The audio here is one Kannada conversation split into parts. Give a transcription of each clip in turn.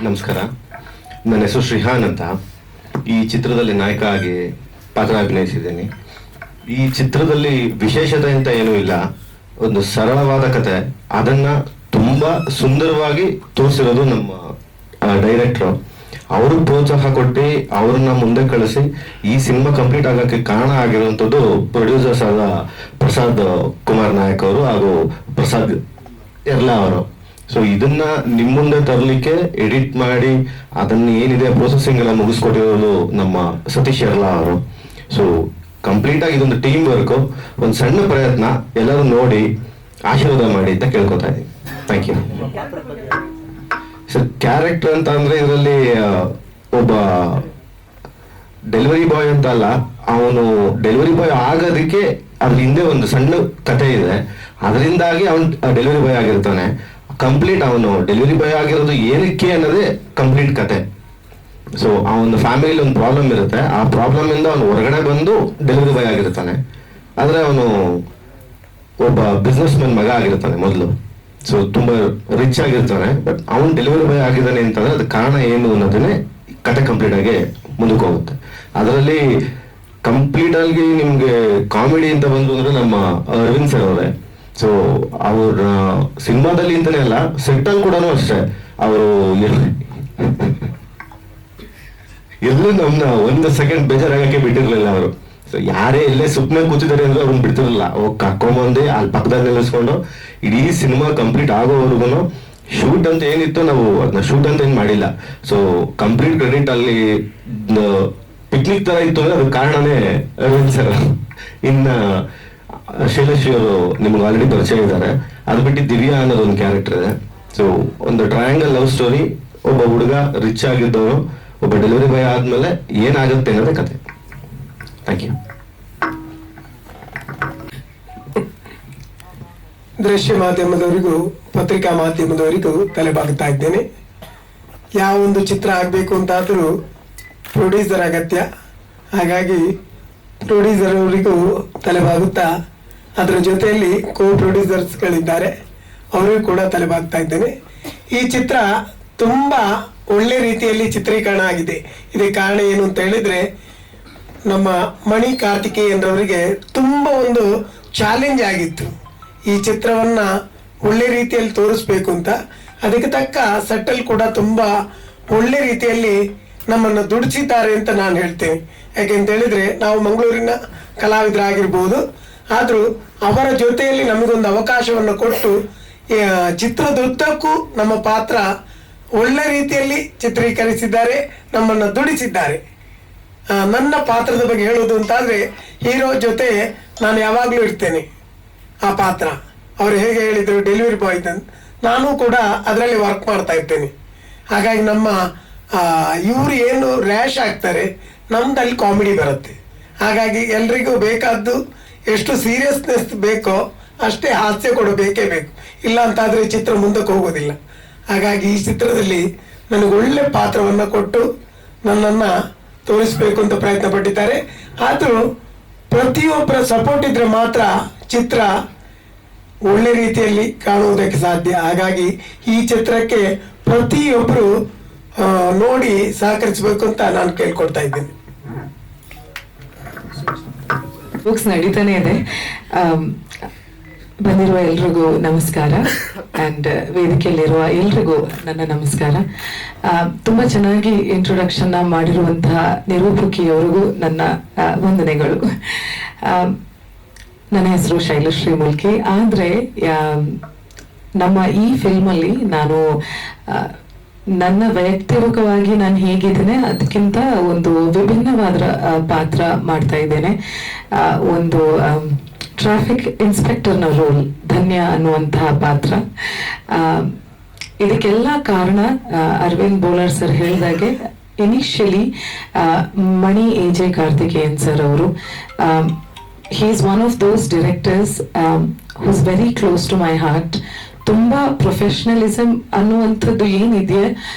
ನಮಸ್ಕಾರ. ನನ್ನ ಹೆಸರು ಶ್ರೀಹಾನ್ ಅಂತ. ಈ ಚಿತ್ರದಲ್ಲಿ ನಾಯಕ ಆಗಿ ಪಾತ್ರ ಅಭಿನಯಿಸಿದ್ದೇನೆ. ಈ ಚಿತ್ರದಲ್ಲಿ ವಿಶೇಷತೆ ಅಂತ ಏನೂ ಇಲ್ಲ. ಒಂದು ಸರಳವಾದ ಕತೆ, ಅದನ್ನ ತುಂಬಾ ಸುಂದರವಾಗಿ ತೋರಿಸಿರೋದು ನಮ್ಮ ಡೈರೆಕ್ಟ್ರು. ಅವರು ಪ್ರೋತ್ಸಾಹ ಕೊಟ್ಟು ಅವ್ರನ್ನ ಮುಂದೆ ಕಳಿಸಿ ಈ ಸಿನಿಮಾ ಕಂಪ್ಲೀಟ್ ಆಗಕ್ಕೆ ಕಾರಣ ಆಗಿರುವಂಥದ್ದು ಪ್ರೊಡ್ಯೂಸರ್ಸ್ ಆದ ಪ್ರಸಾದ್ ಕುಮಾರ್ ನಾಯಕ್ ಅವರು ಹಾಗೂ ಪ್ರಸಾದ್ ಎರ್ಲಾ ಅವರು. ಸೊ ಇದನ್ನ ನಿಮ್ಮ ಮುಂದೆ ತರಲಿಕ್ಕೆ ಎಡಿಟ್ ಮಾಡಿ ಅದನ್ನ ಏನಿದೆ ಪ್ರೊಸೆಸಿಂಗ್ ಎಲ್ಲ ಮುಗಿಸ್ಕೊಟ್ಟಿರೋದು ನಮ್ಮ ಸತೀಶ್ ಎರ್ಲಾ ಅವರು. ಸೊ ಕಂಪ್ಲೀಟ್ ಆಗಿ ಇದೊಂದು ಟೀಮ್ ವರ್ಕ್, ಒಂದು ಸಣ್ಣ ಪ್ರಯತ್ನ, ಎಲ್ಲರೂ ನೋಡಿ ಆಶೀರ್ವಾದ ಮಾಡಿ ಅಂತ ಕೇಳ್ಕೊತಾ ಇದ್ದೀನಿ. Thank you sir. ಕ್ಯಾರೆಕ್ಟರ್ ಅಂತ ಅಂದ್ರೆ ಇದರಲ್ಲಿ ಒಬ್ಬ ಡೆಲಿವರಿ ಬಾಯ್ ಅಂತ ಅಲ್ಲ, ಅವನು ಡೆಲಿವರಿ ಬಾಯ್ ಆಗೋದಕ್ಕೆ ಅದ್ರ ಹಿಂದೆ ಒಂದು ಸಣ್ಣ ಕತೆ ಇದೆ. ಅದರಿಂದಾಗಿ ಅವನು ಡೆಲಿವರಿ ಬಾಯ್ ಆಗಿರ್ತಾನೆ. ಕಂಪ್ಲೀಟ್ ಅವನು ಡೆಲಿವರಿ ಬಾಯ್ ಆಗಿರೋದು ಏನಕ್ಕೆ ಅನ್ನೋದೇ ಕಂಪ್ಲೀಟ್ ಕತೆ. ಸೊ ಆ ಒಂದು ಫ್ಯಾಮಿಲಿಲಿ ಒಂದು ಪ್ರಾಬ್ಲಮ್ ಇರುತ್ತೆ, ಆ ಪ್ರಾಬ್ಲಮ್ ಇಂದ ಅವನು ಹೊರಗಡೆ ಬಂದು ಡೆಲಿವರಿ ಬಾಯ್ ಆಗಿರ್ತಾನೆ. ಆದ್ರೆ ಅವನು ಒಬ್ಬ ಬಿಸ್ನೆಸ್ ಮ್ಯಾನ್ ಮಗ ಆಗಿರ್ತಾನೆ ಮೊದಲು. ಸೊ ತುಂಬಾ ರಿಚ್ ಆಗಿರ್ತಾನೆ. ಬಟ್ ಅವನು ಡೆಲಿವರಿ ಬಾಯ್ ಆಗಿದ್ದಾನೆ ಅಂತಂದ್ರೆ ಅದು ಕಾರಣ ಏನು ಅನ್ನೋದನ್ನೇ ಕತೆ ಕಂಪ್ಲೀಟ್ ಆಗಿ ಮುಂದಕ್ಕೆ ಹೋಗುತ್ತೆ. ಅದರಲ್ಲಿ ಕಂಪ್ಲೀಟ್ ಆಗಿ ನಿಮ್ಗೆ ಕಾಮಿಡಿ ಅಂತ ಬಂದು ಅಂದ್ರೆ ನಮ್ಮ ಅರವಿಂದ್ ಸರ್ ಅವರೇ. ಸೊ ಅವ್ರ ಸಿನಿಮಾದಲ್ಲಿ ಅಂತಾನೆ ಅಲ್ಲ, ಸೆಟ್ಟಲ್ಲಿ ಕೂಡ ಅಷ್ಟೇ ಅವರು ಎಲ್ಲೂ ನಮ್ನ ಒಂದು ಸೆಕೆಂಡ್ ಬೇಜಾರಾಗಕ್ಕೆ ಬಿಟ್ಟಿರ್ಲಿಲ್ಲ ಅವರು. ಸೊ ಯಾರೇ ಎಲ್ಲೇ ಸುಮ್ಮನೆ ಕೂತಿದ್ದಾರೆ ಅಂದ್ರೆ ಅವ್ರನ್ನ ಬಿಡ್ತಿರ್ಲಿಲ್ಲ. ಹೋಗಿ ಕರ್ಕೊಂಬಂದು ಅಲ್ಲಿ ಪಕ್ಕದಲ್ಲಿ ನಿಲ್ಲಿಸ್ಕೊಂಡು ಇಡೀ ಸಿನಿಮಾ ಕಂಪ್ಲೀಟ್ ಆಗೋವರೆಗೂ ಶೂಟ್ ಅಂತ ಏನಿತ್ತು ನಾವು ಅದನ್ನ ಶೂಟ್ ಅಂತ ಏನ್ ಮಾಡಿಲ್ಲ. ಸೊ ಕಂಪ್ಲೀಟ್ ಕ್ರೆಡಿಟ್ ಅಲ್ಲಿ ಪಿಕ್ನಿಕ್ ತರ ಇತ್ತು ಅಂದ್ರೆ ಅದಕ್ಕೆ ಕಾರಣನೇ ಅರವಿಂದ್ ಸರ್. ಇನ್ನ ಶೈಲಶ್ರೀ ಅವರು ನಿಮ್ಗೆ ಆಲ್ರೆಡಿ ಪರಿಚಯ ಇದ್ದಾರೆ. ಅದು ಬಿಟ್ಟು ದಿವ್ಯಾ ಅನ್ನೋದು ಒಂದು ಕ್ಯಾರೆಕ್ಟರ್ ಇದೆ. ಸೊ ಒಂದು ಟ್ರಯಾಂಗಲ್ ಲವ್ ಸ್ಟೋರಿ. ಒಬ್ಬ ಹುಡುಗ ರಿಚ್ ಆಗಿದ್ದವನು ಒಬ್ಬ ಡೆಲಿವರಿ ಬಾಯ್ ಆದ್ಮೇಲೆ ಏನಾಗುತ್ತೆ ಅನ್ನೋದೇ ಕತೆ. Thank you. ದೃಶ್ಯ ಮಾಧ್ಯಮದವರಿಗೂ ಪತ್ರಿಕಾ ಮಾಧ್ಯಮದವರಿಗೂ ತಲೆಬಾಗುತ್ತಾ ಇದ್ದೇನೆ. ಯಾವ ಒಂದು ಚಿತ್ರ ಆಗಬೇಕು ಅಂತಾದರೂ ಪ್ರೊಡ್ಯೂಸರ್ ಅಗತ್ಯ. ಹಾಗಾಗಿ ಪ್ರೊಡ್ಯೂಸರ್ ಅವರಿಗೂ ತಲೆಬಾಗುತ್ತಾ ಅದರ ಜೊತೆಯಲ್ಲಿ ಕೋ ಪ್ರೊಡ್ಯೂಸರ್ಸ್ಗಳಿದ್ದಾರೆ, ಅವರಿಗೂ ಕೂಡ ತಲೆಬಾಗ್ತಾ ಇದ್ದೇನೆ. ಈ ಚಿತ್ರ ತುಂಬ ಒಳ್ಳೆ ರೀತಿಯಲ್ಲಿ ಚಿತ್ರೀಕರಣ ಆಗಿದೆ. ಇದಕ್ಕೆ ಕಾರಣ ಏನು ಅಂತ ಹೇಳಿದ್ರೆ, ನಮ್ಮ ಮಣಿ ಕಾರ್ತಿಕೇಯನ್ರವರಿಗೆ ತುಂಬ ಒಂದು ಚಾಲೆಂಜ್ ಆಗಿತ್ತು ಈ ಚಿತ್ರವನ್ನ ಒಳ್ಳೆ ರೀತಿಯಲ್ಲಿ ತೋರಿಸ್ಬೇಕು ಅಂತ. ಅದಕ್ಕೆ ತಕ್ಕ ಸೆಟ್ಟಲ್ ಕೂಡ ತುಂಬ ಒಳ್ಳೆ ರೀತಿಯಲ್ಲಿ ನಮ್ಮನ್ನು ದುಡಿಸಿದ್ದಾರೆ ಅಂತ ನಾನು ಹೇಳ್ತೇನೆ. ಯಾಕೆಂತ ಹೇಳಿದ್ರೆ ನಾವು ಮಂಗಳೂರಿನ ಕಲಾವಿದರಾಗಿರ್ಬೋದು, ಆದರೂ ಅವರ ಜೊತೆಯಲ್ಲಿ ನಮಗೊಂದು ಅವಕಾಶವನ್ನು ಕೊಟ್ಟು ಚಿತ್ರದುದ್ದಕ್ಕೂ ನಮ್ಮ ಪಾತ್ರ ಒಳ್ಳೆ ರೀತಿಯಲ್ಲಿ ಚಿತ್ರೀಕರಿಸಿದ್ದಾರೆ, ನಮ್ಮನ್ನು ದುಡಿಸಿದ್ದಾರೆ. ನನ್ನ ಪಾತ್ರದ ಬಗ್ಗೆ ಹೇಳೋದು ಅಂತಾದರೆ, ಹೀರೋ ಜೊತೆ ನಾನು ಯಾವಾಗಲೂ ಇರ್ತೇನೆ. ಆ ಪಾತ್ರ ಅವರು ಹೇಗೆ ಹೇಳಿದರು ಡೆಲಿವರಿ ಬಾಯ್ ಅಂತ, ನಾನು ಕೂಡ ಅದರಲ್ಲಿ ವರ್ಕ್ ಮಾಡ್ತಾ ಇರ್ತೇನೆ. ಹಾಗಾಗಿ ನಮ್ಮ ಇವರು ಏನು ರ್ಯಾಶ್ ಆಗ್ತಾರೆ, ನಮ್ದಲ್ಲಿ ಕಾಮಿಡಿ ಬರುತ್ತೆ. ಹಾಗಾಗಿ ಎಲ್ರಿಗೂ ಬೇಕಾದ್ದು ಎಷ್ಟು ಸೀರಿಯಸ್ನೆಸ್ ಬೇಕೋ ಅಷ್ಟೇ ಹಾಸ್ಯ ಕೂಡ ಬೇಕೇ ಬೇಕು, ಇಲ್ಲ ಅಂತಾದರೆ ಚಿತ್ರ ಮುಂದಕ್ಕೆ ಹೋಗೋದಿಲ್ಲ. ಹಾಗಾಗಿ ಈ ಚಿತ್ರದಲ್ಲಿ ನನಗೆ ಒಳ್ಳೆ ಪಾತ್ರವನ್ನು ಕೊಟ್ಟು ನನ್ನನ್ನು ತೋರಿಸ್ಬೇಕು ಅಂತ ಪ್ರಯತ್ನ ಪಟ್ಟಿದ್ದಾರೆ. ಆದರೂ ಪ್ರತಿಯೊಬ್ಬರ ಸಪೋರ್ಟ್ ಇದ್ರೆ ಮಾತ್ರ ಚಿತ್ರ ಒಳ್ಳೆ ರೀತಿಯಲ್ಲಿ ಕಾಣುವುದಕ್ಕೆ ಸಾಧ್ಯ. ಹಾಗಾಗಿ ಈ ಚಿತ್ರಕ್ಕೆ ಪ್ರತಿಯೊಬ್ಬರು ನೋಡಿ ಸಹಕರಿಸಬೇಕು ಅಂತ ನಾನು ಕೇಳ್ಕೊಳ್ತಾ ಇದ್ದೇನೆ. ಬುಕ್ಸ್ ನಡೀತಾನೆ ಇದೆ. ಬಂದಿರುವ ಎಲ್ರಿಗೂ ನಮಸ್ಕಾರ, ಆ್ಯಂಡ್ ವೇದಿಕೆಯಲ್ಲಿರುವ ಎಲ್ರಿಗೂ ನನ್ನ ನಮಸ್ಕಾರ. ತುಂಬ ಚೆನ್ನಾಗಿ ಇಂಟ್ರೊಡಕ್ಷನ್ ಮಾಡಿರುವಂತಹ ನಿರೂಪಕಿಯವರಿಗೂ ನನ್ನ ವಂದನೆಗಳು. ನನ್ನ ಹೆಸರು ಶೈಲಶ್ರೀ ಮುಲ್ಕಿ. ಆದರೆ ನಮ್ಮ ಈ ಫಿಲ್ಮಲ್ಲಿ ನಾನು ನನ್ನ ವೈಯಕ್ತಿಕವಾಗಿ ನಾನು ಹೇಗಿದ್ದೇನೆ ಅದಕ್ಕಿಂತ ಒಂದು ವಿಭಿನ್ನವಾದ ಪಾತ್ರ ಮಾಡ್ತಾ ಇದ್ದೇನೆ. ಒಂದು ಟ್ರಾಫಿಕ್ ಇನ್ಸ್ಪೆಕ್ಟರ್ನ ರೋಲ್, ಧನ್ಯ ಅನ್ನುವಂತಹ ಪಾತ್ರ. ಇದಕ್ಕೆಲ್ಲ ಕಾರಣ ಅರವಿಂದ್ ಬೋಲರ್ ಸರ್ ಹೇಳಿದಾಗೆ ಇನಿಷಿಯಲಿ ಮಣಿ ಎ.ಜೆ. ಕಾರ್ತಿಕೇಯನ್ ಸರ್ ಅವರು. he is one of those directors who's very close to my heart. ತುಂಬಾ ಪ್ರೊಫೆಷನಲಿಸಮ್ ಅನ್ನುವಂಥದ್ದು ಏನಿದೆ,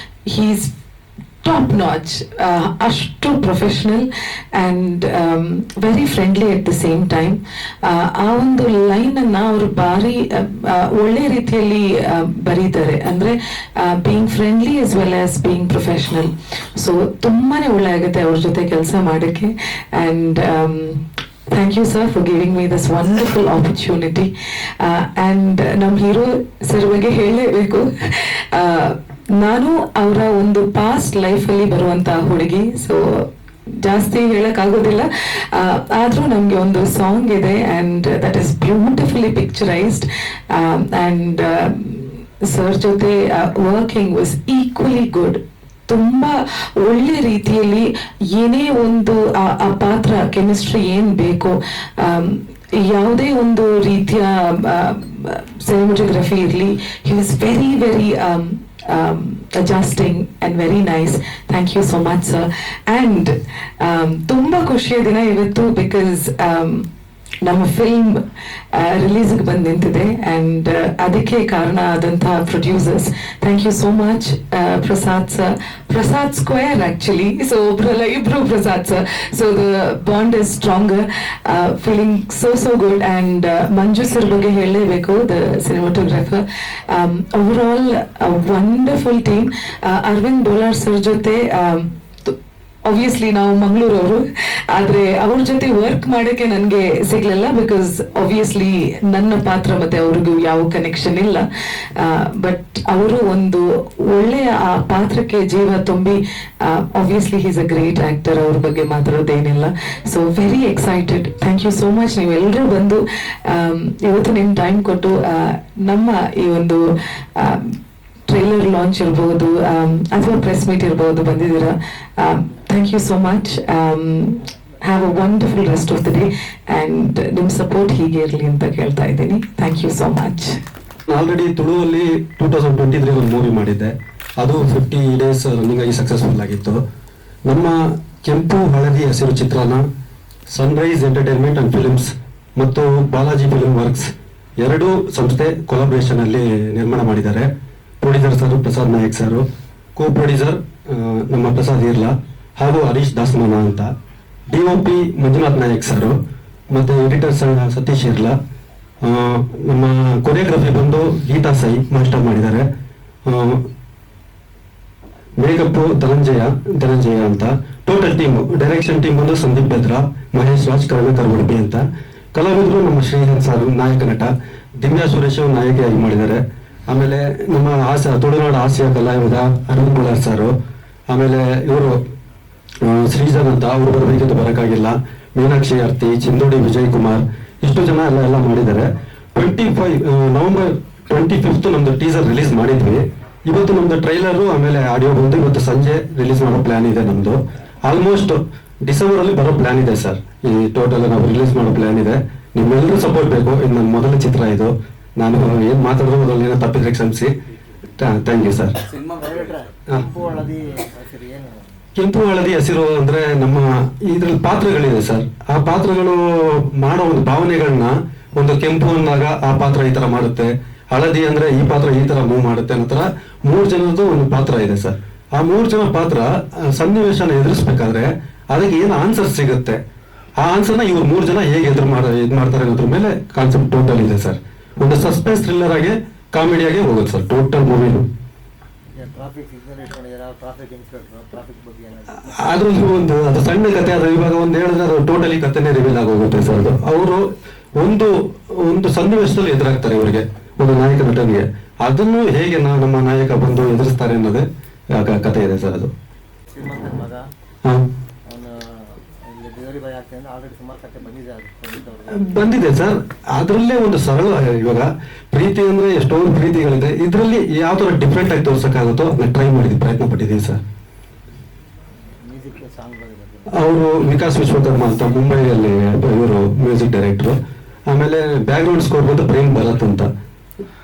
he is ಟಾಪ್ ನಾಚ್, ಅಷ್ಟು professional and very friendly at the same time. ಆ ಒಂದು ಲೈನನ್ನು ಅವರು ಭಾರಿ ಒಳ್ಳೆ ರೀತಿಯಲ್ಲಿ ಬರೀತಾರೆ, ಅಂದರೆ being friendly as well as being professional. So ತುಂಬಾ ಒಳ್ಳೆ ಆಗುತ್ತೆ ಅವ್ರ ಜೊತೆ ಕೆಲಸ ಮಾಡೋಕ್ಕೆ. And thank you sir for giving me this wonderful opportunity. And ನಮ್ಮ ಹೀರೋ ಸರ್ ಬಗ್ಗೆ ಹೇಳಲೇಬೇಕು, ನಾನು ಅವರ ಒಂದು ಪಾಸ್ಟ್ ಲೈಫಲ್ಲಿ ಬರುವಂಥ ಹುಡುಗಿ. ಸೊ ಜಾಸ್ತಿ ಹೇಳಕ್ಕಾಗೋದಿಲ್ಲ, ಆದರೂ ನಮಗೆ ಒಂದು ಸಾಂಗ್ ಇದೆ and that is beautifully picturised. And sir ಜೊತೆ ವರ್ಕಿಂಗ್ ವಾಸ್ ಈಕ್ವಲಿ ಗುಡ್. ತುಂಬ ಒಳ್ಳೆ ರೀತಿಯಲ್ಲಿ ಏನೇ ಒಂದು ಆ ಪಾತ್ರ ಕೆಮಿಸ್ಟ್ರಿ ಏನು ಬೇಕೋ, ಯಾವುದೇ ಒಂದು ರೀತಿಯ ಸಿನಿಮಾಟೋಗ್ರಫಿ ಇರಲಿ, he was very very adjusting and very nice. Thank you so much sir. And ತುಂಬಾ ಖುಷಿಯ ದಿನ ಇವತ್ತು, ಬಿಕಾಸ್ ನಮ್ಮ ಫಿಲ್ಮ್ ರಿಲೀಸ್ಗೆ ಬಂದು ನಿಂತಿದೆ ಆ್ಯಂಡ್ ಅದಕ್ಕೆ ಕಾರಣ ಆದಂತಹ producers. Thank you so much Prasad sir, Prasad square actually. So ಒಬ್ರಲ್ಲ ಇಬ್ರು Prasad sir. So the bond is stronger, feeling so good. And Manju sir ಬಗ್ಗೆ ಹೇಳಲೇಬೇಕು, the cinematographer. Overall wonderful team. Arvind Bolar sir ಜೊತೆ ಆಬ್ವಿಯಸ್ಲಿ ನಾವು ಮಂಗಳೂರವರು, ಆದರೆ ಅವ್ರ ಜೊತೆ ವರ್ಕ್ ಮಾಡೋಕ್ಕೆ ನನಗೆ ಸಿಗಲಿಲ್ಲ, ಬಿಕಾಸ್ ಆಬ್ವಿಯಸ್ಲಿ ನನ್ನ ಪಾತ್ರ ಮತ್ತು ಅವ್ರಿಗೂ ಯಾವ ಕನೆಕ್ಷನ್ ಇಲ್ಲ. ಬಟ್ ಅವರು ಒಂದು ಒಳ್ಳೆಯ ಆ ಪಾತ್ರಕ್ಕೆ ಜೀವ ತುಂಬಿ, obviously is a great actor, ಅವ್ರ ಬಗ್ಗೆ ಮಾತಾಡೋದೇನಿಲ್ಲ. So very excited. Thank you so much. ನೀವೆಲ್ಲರೂ ಬಂದು ಇವತ್ತು ನಿಮ್ಮ ಟೈಮ್ ಕೊಟ್ಟು ನಮ್ಮ ಈ ಒಂದು ಟ್ರೈಲರ್ ಲಾಂಚ್ ಇರ್ಬೋದು ಅಥವಾ ಪ್ರೆಸ್ ಮೀಟ್ ಇರ್ಬೋದು ಬಂದಿದ್ದೀರಾ. Thank you so much. Have a wonderful rest of the day and ನಿಮ್ಮ ಸಪೋರ್ಟ್ ಹೀಗೆ ಇರಲಿ ಅಂತ ಕೇಳ್ತಾ ಇದ್ದೀನಿ. Thank you so much. Already ತುಳುವಲ್ಲಿ 2023 ಒಂದು ಮೂವಿ ಮಾಡಿದ್ದೆ, ಅದು 50 days ರನ್ನಿಂಗ್ ಆಗಿ ಸಕ್ಸಸ್ಫುಲ್ ಆಗಿತ್ತು. ನಮ್ಮ ಕೆಂಪು ಹಳದಿ ಹಸಿರು ಚಿತ್ರನ ಸನ್ರೈಸ್ ಎಂಟರ್ಟೈನ್ಮೆಂಟ್ ಅಂಡ್ ಫಿಲ್ಮ್ಸ್ ಮತ್ತು ಬಾಲಾಜಿ ಫಿಲ್ಮ್ ವರ್ಕ್ಸ್ ಎರಡೂ ಸಂಸ್ಥೆ ಕೊಲಾಬ್ರೇಷನ್ ಅಲ್ಲಿ ನಿರ್ಮಾಣ ಮಾಡಿದ್ದಾರೆ. Producer sir Prasad Nayak sir, co producer ನಮ್ಮ ಪ್ರಸಾದ್ ಇರ್ಲಾ ಹಾಗೂ ಹರೀಶ್ ದಾಸ್ಮನ ಅಂತ, DOP ಮಂಜುನಾಥ್ ನಾಯಕ್ ಸರ್, ಮತ್ತೆ ಎಡಿಟರ್ ಸತೀಶ್ ಇರ್ಲಾ. ನಮ್ಮ ಕೊರಿಯೋಗ್ರಫಿ ಬಂದು ಗೀತಾ ಸೈ ಮಾಸ್ಟರ್ ಮಾಡಿದ್ದಾರೆ. ಮೇಕಪ್ ಧನಂಜಯ ಅಂತ. ಟೋಟಲ್ ಟೀಮ್ ಡೈರೆಕ್ಷನ್ ಟೀಮ್ ಬಂದು ಸಂದೀಪ್ ಬೆದ್ರಾ, ಮಹೇಶ್ ರಾಜ್, ಕರುಣಾಕರ್ ಉಡುಪಿ ಅಂತ. ಕಲಾವಿದರು ನಮ್ಮ ಶ್ರೀಧರ್ ಸರ್ ನಾಯಕ ನಟ, ದಿವ್ಯಾ ಸುರೇಶ್ ನಾಯಕಿಯಾಗಿ ಮಾಡಿದ್ದಾರೆ. ಆಮೇಲೆ ನಮ್ಮ ತುಳುನಾಡು ಹಾಸ್ಯ ಕಲಾವಿದ ಅರವಿಂದ್ ಬೋಲಾರ್ ಸರ್, ಆಮೇಲೆ ಇವರು ಶ್ರೀಜನ್ ಅಂತ, ಅವರು ಬರಬೇಕಿದ್ದು ಬರೋಕ್ಕಾಗಿಲ್ಲ. ಮೀನಾಕ್ಷಿ ಆರ್ತಿ, ಚಿಂದೋಡಿ ವಿಜಯ್ ಕುಮಾರ್, ಇಷ್ಟು ಜನ ಎಲ್ಲ ಮಾಡಿದ್ದಾರೆ. ನವೆಂಬರ್ 25 ನಮ್ದು ಟೀಸರ್ ರಿಲೀಸ್ ಮಾಡಿದ್ವಿ. ಇವತ್ತು ನಮ್ದು ಟ್ರೈಲರು ಆಮೇಲೆ ಆಡಿಯೋ ಬಂದು ಇವತ್ತು ಸಂಜೆ ರಿಲೀಸ್ ಮಾಡೋ ಪ್ಲಾನ್ ಇದೆ ನಮ್ದು. ಆಲ್ಮೋಸ್ಟ್ ಡಿಸೆಂಬರ್ ಅಲ್ಲಿ ಬರೋ ಪ್ಲಾನ್ ಇದೆ ಸರ್. ಈ ಟೋಟಲ್ ನಾವು ರಿಲೀಸ್ ಮಾಡೋ ಪ್ಲಾನ್ ಇದೆ. ನಿಮ್ಮೆಲ್ಲರೂ ಸಪೋರ್ಟ್ ಬೇಕು. ಇದು ನನ್ನ ಮೊದಲ ಚಿತ್ರ ಇದು. ನಾನು ಏನ್ ಮಾತಾಡಿದ್ರು ಮೊದಲು ಏನೋ ತಪ್ಪಿದ್ರೆ ಕ್ಷಮಿಸಿ. Thank you sir. ಕೆಂಪು ಹಳದಿ ಹಸಿರು ಅಂದ್ರೆ ನಮ್ಮ ಇದ್ರಲ್ಲಿ ಪಾತ್ರಗಳಿದೆ ಸರ್. ಆ ಪಾತ್ರಗಳು ಮಾಡೋ ಒಂದು ಭಾವನೆಗಳನ್ನ, ಒಂದು ಕೆಂಪು ಅಂದಾಗ ಆ ಪಾತ್ರ ಈ ತರ ಮಾಡುತ್ತೆ, ಹಳದಿ ಅಂದ್ರೆ ಈ ಪಾತ್ರ ಈ ತರ ಮೂವ್ ಮಾಡುತ್ತೆ ಅನ್ನೋ ತರ 3 ಜನರದ್ದು ಒಂದು ಪಾತ್ರ ಇದೆ ಸರ್. ಆ 3 ಜನ ಪಾತ್ರ ಸನ್ನಿವೇಶನ ಎದುರಿಸ್ಬೇಕಾದ್ರೆ ಅದಕ್ಕೆ ಏನು ಆನ್ಸರ್ ಸಿಗುತ್ತೆ, ಆ ಆನ್ಸರ್ನ ಇವ್ರು 3 ಜನ ಹೇಗೆ ಇದ್ ಮಾಡ್ತಾರೆ ಅನ್ನೋದ್ರ ಮೇಲೆ ಕಾನ್ಸೆಪ್ಟ್ ಟೋಟಲ್ ಇದೆ ಸರ್. ಒಂದು ಸಸ್ಪೆನ್ಸ್ ಥ್ರಿಲ್ಲರ್ ಆಗಿ ಕಾಮಿಡಿಯಾಗಿ ಹೋಗುತ್ತೆ ಸರ್ ಟೋಟಲ್ ಮೂವಿನು. ಅದ್ರಲ್ಲಿ ಒಂದು ಅದು ಸಣ್ಣ ಕತೆ, ಅದು ಇವಾಗ ಒಂದು ಹೇಳಿದ್ರೆ ಅದು ಟೋಟಲಿ ಕತೆನೇ ರಿವೀಲ್ ಆಗೋಗುತ್ತೆ ಸರ್. ಅದು ಅವರು ಒಂದು ಸನ್ನಿವೇಶದಲ್ಲಿ ಎದುರಾಗ್ತಾರೆ ಇವರಿಗೆ, ಒಂದು ನಾಯಕ ನಟನಿಗೆ. ಅದನ್ನು ಹೇಗೆ ನಮ್ಮ ನಾಯಕ ಬಂದು ಎದುರಿಸ್ತಾರೆ ಅನ್ನೋದೇ ಕತೆ ಇದೆ ಸರ್. ಅದು ಬಂದಿದೆ ಸರ್. ಅದರಲ್ಲೇ ಒಂದು ಸರಳ, ಇವಾಗ ಪ್ರೀತಿ ಅಂದ್ರೆ ಎಷ್ಟೊಂದು ಪ್ರೀತಿಗಳಿದೆ, ಇದರಲ್ಲಿ ಯಾವ ತರ ಡಿಫ್ರೆಂಟ್ ಆಗಿ ತೋರ್ಸಕ್ಕಾಗುತ್ತೋ ಅದನ್ನ ಟ್ರೈ ಮಾಡಿದ್ವಿ, ಪ್ರಯತ್ನ ಪಟ್ಟಿದ್ದೀವಿ ಸರ್. ಅವರು ವಿಕಾಸ್ ವಿಶ್ವಕರ್ಮ ಅಂತ ಮುಂಬೈಯಲ್ಲಿ ಇವರು ಮ್ಯೂಸಿಕ್ ಡೈರೆಕ್ಟರ್. ಆಮೇಲೆ ಬ್ಯಾಕ್ ಗ್ರೌಂಡ್ ಸ್ಕೋರ್ ಬಂದು ಪ್ರೇಮ್ ಭರತ್ ಅಂತ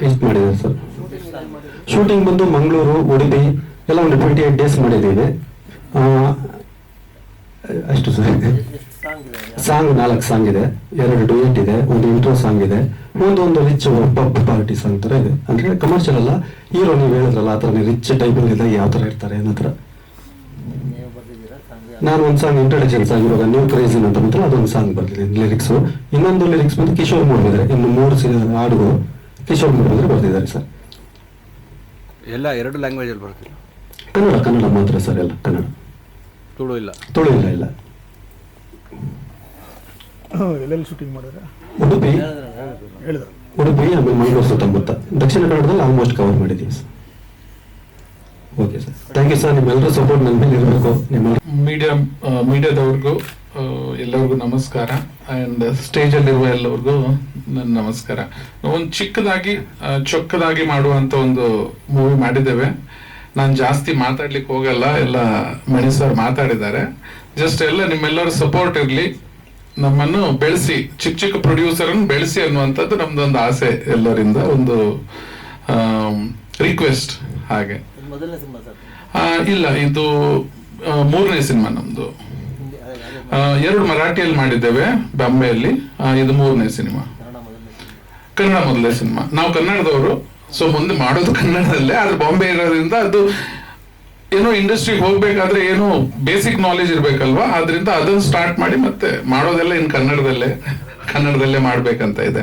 ಇಷ್ಟು ಮಾಡಿದ್ದಾರೆ ಸರ್. ಶೂಟಿಂಗ್ ಬಂದು ಮಂಗಳೂರು, ಉಡುಪಿ ಎಲ್ಲ ಒಂದು 28 days ಮಾಡಿದ್ದೀವಿ ಅಷ್ಟು ಸರ್. ಸಾಂಗ್ 4 ಸಾಂಗ್ ಇದೆ, 2 ಡುಯೆಟ್ ಇದೆ, ಒಂದು ಇಂಟ್ರೋ ಸಾಂಗ್ ಇದೆ, ಒಂದು ರಿಚ್ ಪಬ್ ಪಾರ್ಟಿ ಸಾಂಗ್ ತರ ಇದೆ. ಅಂದ್ರೆ ಕಮರ್ಷಿಯಲ್ ಅಲ್ಲ, ಹೀರೋ ನೀವು ಹೇಳಿದ್ರಲ್ಲ ಆ ತರ ರಿಚ್ ಟೈಪ್ ಇದ್ದಾಗ ಯಾವ ತರ ಇರ್ತಾರೆ ಅನ್ನೋ ತರ ನಾನು ಒಂದು ಸಾಂಗ್ ಇಂಟ್ರೊಡಕ್ಷನ್ಸ್ ಆಗಿರುವಾಗ ನ್ಯೂ ಕ್ರೇಜಿನ್ ಅಂತ ಬಂದ್ರೆ ಅದೊಂದು ಸಾಂಗ್ ಬರ್ತಿದ್ದೀನಿ ಲಿರಿಕ್ಸ್. ಇನ್ನೊಂದು ಲಿರಿಕ್ಸ್ ಬಂದು ಕಿಶೋರ್ ಮೂಡಿದ್ರೆ, ಇನ್ನು 3 ಹಾಡುಗಳು ಕಿಶೋರ್ ಮೂಡಿದ್ರೆ ಬರ್ತಿದ್ದಾರೆ ಸರ್. ಎಲ್ಲ 2 ಲ್ಯಾಂಗ್ವೇಜಲ್ಲಿ ಬರ್ತಿಲ್ಲ. ಕನ್ನಡ ಮಾತ್ರ ಸರ್, ಎಲ್ಲ ಕನ್ನಡ. ತುಳು ಇಲ್ಲ. ಇಲ್ಲ. ಎಲ್ಲೆಲ್ಲಿ ಶೂಟಿಂಗ್ ಮಾಡಿದ್ರೆ ಉಡುಪಿ, ಆಮೇಲೆ ಮಂಗಳೂರು ಸುತ್ತಮುತ್ತ, ದಕ್ಷಿಣ ಕನ್ನಡದಲ್ಲಿ ಆಲ್ಮೋಸ್ಟ್ ಕವರ್ ಮಾಡಿದ್ದೀವಿ sir. Okay sir, thank you sir. ನಿಮ್ಮೆಲ್ಲರೂ ಸಪೋರ್ಟ್ ನನ್ನ ಮೇಲೆ ಇರಬೇಕು. ಮೀಡಿಯಾದವ್ರಿಗೂ ಎಲ್ಲರಿಗೂ ನಮಸ್ಕಾರ. ಆ್ಯಂಡ್ ಸ್ಟೇಜಲ್ಲಿರುವ ಎಲ್ಲರಿಗೂ ನನ್ನ ನಮಸ್ಕಾರ. ಒಂದು ಚಿಕ್ಕದಾಗಿ ಚೊಕ್ಕದಾಗಿ ಮಾಡುವಂಥ ಒಂದು ಮೂವಿ ಮಾಡಿದ್ದೇವೆ. ನಾನು ಜಾಸ್ತಿ ಮಾತಾಡ್ಲಿಕ್ಕೆ ಹೋಗಲ್ಲ, ಎಲ್ಲ ಮಣಿ ಸರ್ ಮಾತಾಡಿದ್ದಾರೆ. ಜಸ್ಟ್ ಎಲ್ಲ ನಿಮ್ಮೆಲ್ಲರ ಸಪೋರ್ಟ್ ಇರಲಿ, ನಮ್ಮನ್ನು ಬೆಳೆಸಿ, ಚಿಕ್ಕ ಪ್ರೊಡ್ಯೂಸರನ್ನು ಬೆಳೆಸಿ ಅನ್ನುವಂಥದ್ದು ನಮ್ದೊಂದು ಆಸೆ, ಎಲ್ಲರಿಂದ ಒಂದು ರಿಕ್ವೆಸ್ಟ್. ಹಾಗೆ ಇಲ್ಲ, ಇದು 3ನೇ ಸಿನಿಮಾ ನಮ್ದು. 2 ಮರಾಠಿಯಲ್ಲಿ ಮಾಡಿದ್ದೇವೆ ಬಾಂಬೆಯಲ್ಲಿ, ಇದು 3ನೇ ಸಿನಿಮಾ. ಕನ್ನಡ ಮೊದಲನೇ ಸಿನಿಮಾ. ನಾವು ಕನ್ನಡದವರು, ಸೊ ಮುಂದೆ ಮಾಡೋದು ಕನ್ನಡದಲ್ಲೇ. ಆದ್ರೆ ಬಾಂಬೆ ಇರೋದ್ರಿಂದ ಅದು ಏನೋ ಇಂಡಸ್ಟ್ರಿಗೆ ಹೋಗ್ಬೇಕಾದ್ರೆ ಏನೋ ಬೇಸಿಕ್ ನಾಲೆಜ್ ಇರ್ಬೇಕಲ್ವಾ, ಆದ್ರಿಂದ ಅದನ್ನ ಸ್ಟಾರ್ಟ್ ಮಾಡಿ ಮತ್ತೆ ಮಾಡೋದೆಲ್ಲ ಇನ್ ಕನ್ನಡದಲ್ಲೇ ಮಾಡ್ಬೇಕಂತ ಇದೆ.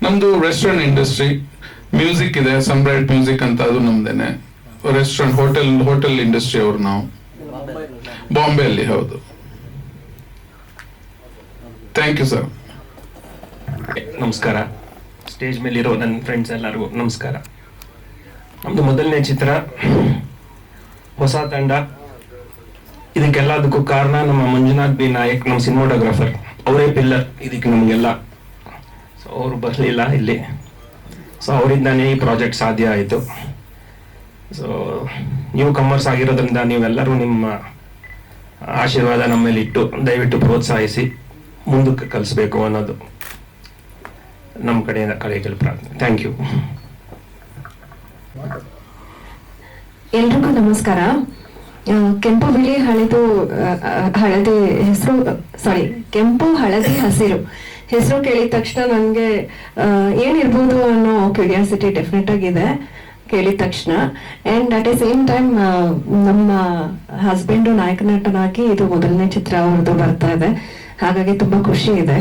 ನಮ್ದು ರೆಸ್ಟೋರೆಂಟ್ ಇಂಡಸ್ಟ್ರಿ, ಮ್ಯೂಸಿಕ್ ಇದೆ, ಸನ್ಬ್ರೈಟ್ ಮ್ಯೂಸಿಕ್ ಅಂತ, ಅದು ನಮ್ದೇನೆ. ರೆಸ್ಟೋರೆಂಟ್ ಹೋಟೆಲ್ ಇಂಡಸ್ಟ್ರಿ ಅವರು ನಾವು ಬಾಂಬೆಯಲ್ಲಿ. ಹೌದು. Thank you sir. ನಮಸ್ಕಾರ. ಸ್ಟೇಜ್ ಮೇಲಿರೋ ನನ್ನ ಫ್ರೆಂಡ್ಸ್ ಎಲ್ಲರಿಗೂ ನಮಸ್ಕಾರ. ನಮ್ಮದು ಮೊದಲನೇ ಚಿತ್ರ, ಹೊಸ ತಂಡ. ಇದಕ್ಕೆಲ್ಲದಕ್ಕೂ ಕಾರಣ ನಮ್ಮ ಮಂಜುನಾಥ್ ಬಿ ನಾಯಕ್, ನಮ್ಮ ಸಿನಿಮಾಟೋಗ್ರಾಫರ್. ಅವರೇ ಪಿಲ್ಲರ್ ಇದಕ್ಕೆ ನಮಗೆಲ್ಲ. ಸೊ ಅವರು ಬರಲಿಲ್ಲ ಇಲ್ಲಿ, ಸೊ ಅವರಿಂದಾನೇ ಈ ಪ್ರಾಜೆಕ್ಟ್ ಸಾಧ್ಯ ಆಯಿತು. ಸೊ ನೀವು ಕಮರ್ಸ್ ಆಗಿರೋದ್ರಿಂದ ನೀವೆಲ್ಲರೂ ನಿಮ್ಮ ಆಶೀರ್ವಾದ ನಮ್ಮ ಮೇಲೆ ಇಟ್ಟು ದಯವಿಟ್ಟು ಪ್ರೋತ್ಸಾಹಿಸಿ ಮುಂದಕ್ಕೆ ಕಲಿಸ್ಬೇಕು ಅನ್ನೋದು ನಮ್ಮ ಕಡೆಯಿಂದ ಕಳೆಯಲು ಪ್ರಾರ್ಥನೆ. Thank you. ಎಲ್ರಿಗೂ ನಮಸ್ಕಾರ. ಕೆಂಪು ಬಿಳಿ ಹಳದಿ ಹೆಸರು, ಕೆಂಪು ಹಳದಿ ಹಸಿರು ಹೆಸರು ಕೇಳಿದ ತಕ್ಷಣ ನನಗೆ ಏನಿರ್ಬೋದು ಅನ್ನೋ ಕ್ಯೂರಿಯಾಸಿಟಿ ಡೆಫಿನೆಟ್ ಆಗಿದೆ ಕೇಳಿದ ತಕ್ಷಣ. And at A same time ನಮ್ಮ ಹಸ್ಬೆಂಡು ನಾಯಕ ನಟನಾಗಿ ಇದು ಮೊದಲನೇ ಚಿತ್ರ ಅವ್ರದ್ದು ಬರ್ತಾ ಇದೆ, ಹಾಗಾಗಿ ತುಂಬಾ ಖುಷಿ ಇದೆ.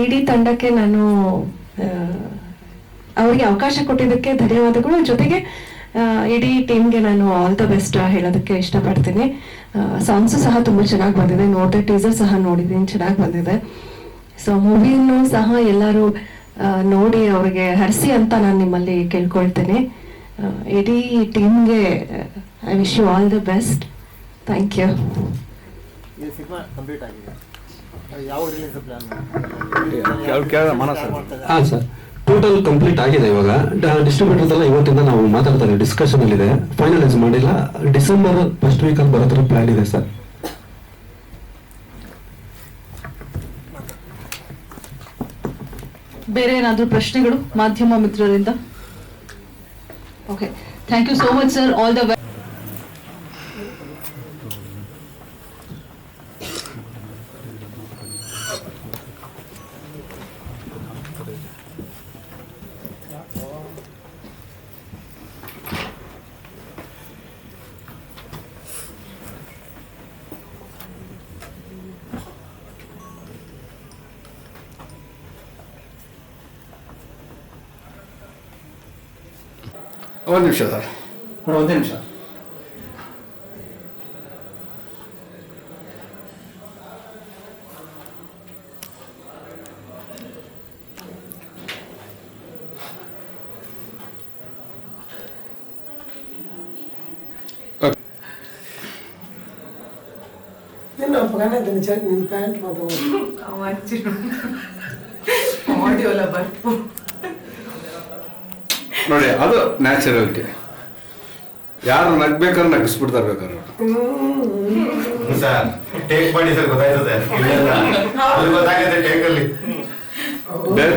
ಇಡೀ ತಂಡಕ್ಕೆ ನಾನು ಅವರಿಗೆ ಅವಕಾಶ ಕೊಟ್ಟಿದ್ದಕ್ಕೆ ಧನ್ಯವಾದಗಳು. ಜೊತೆಗೆ ಇಡೀ ಟೀಮ್ಗೆ ನಾನು ಆಲ್ ದ ಬೆಸ್ಟ್ ಹೇಳೋದಕ್ಕೆ ಇಷ್ಟಪಡ್ತೀನಿ. ಸಾಂಗ್ಸು ಸಹ ತುಂಬಾ ಚೆನ್ನಾಗಿ ಬಂದಿದೆ, ನೋಡಿದೆ, ಟೀಸರ್ ಸಹ ನೋಡಿದ್ದೀನಿ, ಚೆನ್ನಾಗಿ ಬಂದಿದೆ. ಸೊ ಮೂವಿನೂ ಸಹ ಎಲ್ಲರೂ ನೋಡಿ ಅವ್ರಿಗೆ ಹರಿಸಿ ಅಂತ ನಾನು ನಿಮ್ಮಲ್ಲಿ ಕೇಳ್ಕೊಳ್ತೇನೆ. ಇಡೀ ಟೀಮ್ಗೆ I wish you all the best. Thank you. ಹಾಂ ಸರ್, ಟೋಟಲ್ ಕಂಪ್ಲೀಟ್ ಆಗಿದೆ. ಇವಾಗ ಡಿಸ್ಟ್ರಿಬ್ಯೂಟರ್ಸ್ ಎಲ್ಲ ಇವತ್ತಿಂದ ನಾವು ಮಾತಾಡ್ತಾರೆ, ಡಿಸ್ಕಷನ್ ಅಲ್ಲಿ ಇದೆ, ಫೈನಲೈಸ್ ಮಾಡಿಲ್ಲ. ಡಿಸೆಂಬರ್ ಫಸ್ಟ್ ವೀಕಲ್ಲಿ ಬರೋ ಥರ ಪ್ಲಾನ್ ಇದೆ ಸರ್. ಬೇರೆ ಏನಾದರೂ ಪ್ರಶ್ನೆಗಳು ಮಾಧ್ಯಮ ಮಿತ್ರರಿಂದ? Okay, thank you so much sir. All the best. ಒಂದು ನಿಮಿಷ ಸರ್, ಒಂದೇ ನಿಮಿಷ. ಪ್ಯಾಂಟ್ ನೋಡಿ, ಅದು ನ್ಯಾಚುರಲಿಟಿ. ಯಾರು ನಗ್ಬೇಕಾದ್ರೆ ನಗಿಸ್ಬಿಡ್ತಾರೆ ಬೇಕಾದ್ರೆ. ಸರ್ ಟೇಕ್ ಮಾಡಿ ಸರ್, ಗೊತ್ತಾಯ್ತು ಸರ್. ಗೊತ್ತಾಗಿದೆ ಟೇಕಲ್ಲಿ. ಬೇರೆ